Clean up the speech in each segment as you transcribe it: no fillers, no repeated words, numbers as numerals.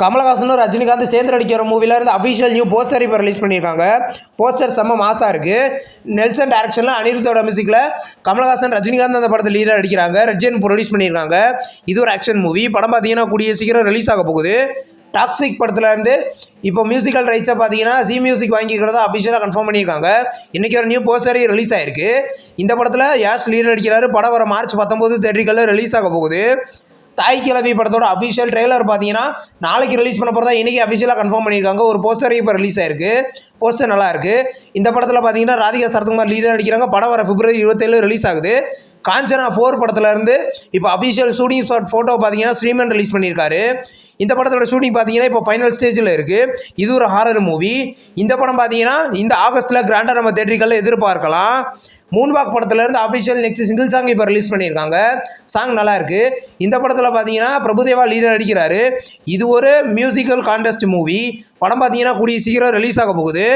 கமலஹாசனும் ரஜினிகாந்த் சேர்ந்து நடிக்கிற மூவிலேருந்து official new poster இப்போ ரிலீஸ் பண்ணியிருக்காங்க. போஸ்டர் செம்ம மாசாக இருக்குது. நெல்சன் டேரக்ஷனில் அனிருத்தோட மியூசிக்கில் கமலஹாசன் ரஜினிகாந்த் அந்த படத்தில் லீடர் நடிக்கிறாங்க. ரெஜின் ப்ரொடியூஸ் பண்ணியிருக்காங்க. இது ஒரு ஆக்ஷன் மூவி. படம் பார்த்தீங்கன்னா கூடிய சீக்கிரம் ரிலீஸ் ஆக போகுது. டாக்ஸிக் படத்துலேருந்து இப்போ மியூசிக்கல் ரைட்ஸை பார்த்தீங்கன்னா ஜி மியூசிக் வாங்கிக்கிறதா அஃபிஷியலாக கன்ஃபார்ம் பண்ணியிருக்காங்க. இன்றைக்கி ஒரு நியூ போஸ்டர் ரிலீஸ் ஆயிருக்கு. இந்த படத்தில் யாஷ் லீடர் நடிக்கிறாரு. படம் வர மார்ச் 19 தேட்டரிகளில் ரிலீஸ் ஆக போகுது. தாய் கிழவி படத்தோட அஃபிஷியல் ட்ரெய்லர் பார்த்தீங்கன்னா நாளைக்கு ரிலீஸ் பண்ண போகிறதா இன்றைக்கி அஃபிஷியலாக கன்ஃபார்ம் பண்ணியிருக்காங்க. ஒரு போஸ்டர் இப்போ ரிலீஸ் ஆயிருக்கு. போஸ்டர் நல்லா இருக்குது. இந்த படத்தில் பார்த்தீங்கன்னா ராதிகா சரத்குமார் லீடர் நடிக்கிறாங்க. படம் வர பிப்ரவரி 27 ரிலீஸ் ஆகுது. காஞ்சனா 4 படத்துலேருந்து இப்போ அஃபிஷியல் ஷூட்டிங் ஷாட் ஃபோட்டோ பார்த்தீங்கன்னா ஸ்ரீமன் ரிலீஸ் பண்ணியிருக்காரு. இந்த படத்தோட ஷூட்டிங் பார்த்தீங்கன்னா இப்போ ஃபைனல் ஸ்டேஜில் இருக்குது. இது ஒரு ஹாரர் மூவி. இந்த படம் பார்த்தீங்கன்னா இந்த ஆகஸ்ட்டில் கிராண்டாக நம்ம தேட்டரிகளில் எதிர்பார்க்கலாம். மூன்பாக் படத்துலேருந்து அஃபிஷியல் நெக்ஸ்ட் சிங்கிள் சாங் இப்போ ரிலீஸ் பண்ணியிருக்காங்க. சாங் நல்லா இருக்குது. இந்த படத்தில் பார்த்தீங்கன்னா பிரபுதேவா லீடர் நடிக்கிறாரு. இது ஒரு மியூசிக்கல் கான்டெஸ்ட் மூவி. படம் பார்த்தீங்கன்னா கூடிய சீக்கிரம் ரிலீஸ் ஆக போகுது.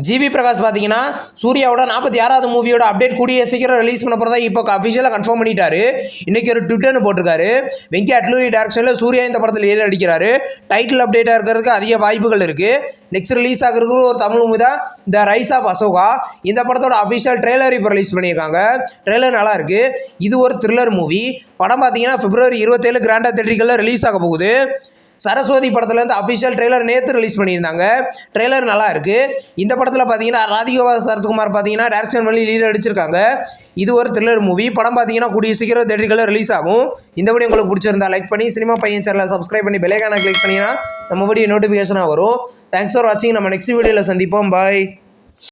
ஜிவி பிரகாஷ் பார்த்தீங்கன்னா சூர்யாவோட 46வது மூவியோட அப்டேட் கூடிய சீக்கிரம் ரிலீஸ் பண்ண போகிறதா இப்போ அஃபிஷியலாக கன்ஃபார்ம் பண்ணிட்டாரு. இன்றைக்கி ஒரு ட்விட்டர்னு போட்டிருக்காரு. வெங்கி அட்லூரி டேரக்ஷனில் சூர்யா இந்த படத்தில் லீடர் நடிக்கிறாரு. டைட்டில் அப்டேட்டாக இருக்கிறதுக்கு அதிக வாய்ப்புகள் இருக்குது. நெக்ஸ்ட் ரிலீஸ் ஆகிறதுக்கு ஒரு தமிழ் மூவி தான் த ரைஸ் ஆஃப் அசோகா. இந்த படத்தோட அஃபிஷியல் ட்ரெய்லர் இப்போ ரிலீஸ் பண்ணியிருக்காங்க. ட்ரெய்லர் நல்லா இருக்குது. இது ஒரு த்ரில்லர் மூவி. படம் பார்த்தீங்கன்னா பிப்ரவரி 27 கிராண்டாக தேட்டரிகளில் ரிலீஸ் ஆக போகுது. சரஸ்வதி படத்துலேருந்து அஃபிஷியல் ட்ரெய்லர் நேற்று ரிலீஸ் பண்ணியிருந்தாங்க. ட்ரெய்லர் நல்லா இருக்குது. இந்த படத்தில் பார்த்தீங்கன்னா ராதிகா சரத்குமார் பார்த்தீங்கன்னா டேரக்ஷன் பண்ணி லீடர் அடிச்சிருக்காங்க. இது ஒரு த்ரில்லர் மூவி. படம் பார்த்தீங்கன்னா கூடிய சீக்கிரம் தேட்டரிகளில் ரிலீஸ் ஆகும். இந்த வீடியோ உங்களுக்கு பிடிச்சிருந்தா லைக் பண்ணி சினிமா பையன் சேனலை சப்ஸ்கிரைப் பண்ணி பெல் ஐகானை கிளிக் பண்ணிங்கன்னா நம்ம வீடியோ நோட்டிஃபிகேஷனாக வரும். தேங்க்ஸ் ஃபார் வாட்சிங். நம்ம நெக்ஸ்ட் வீடியோவில் சந்திப்போம். பாய்.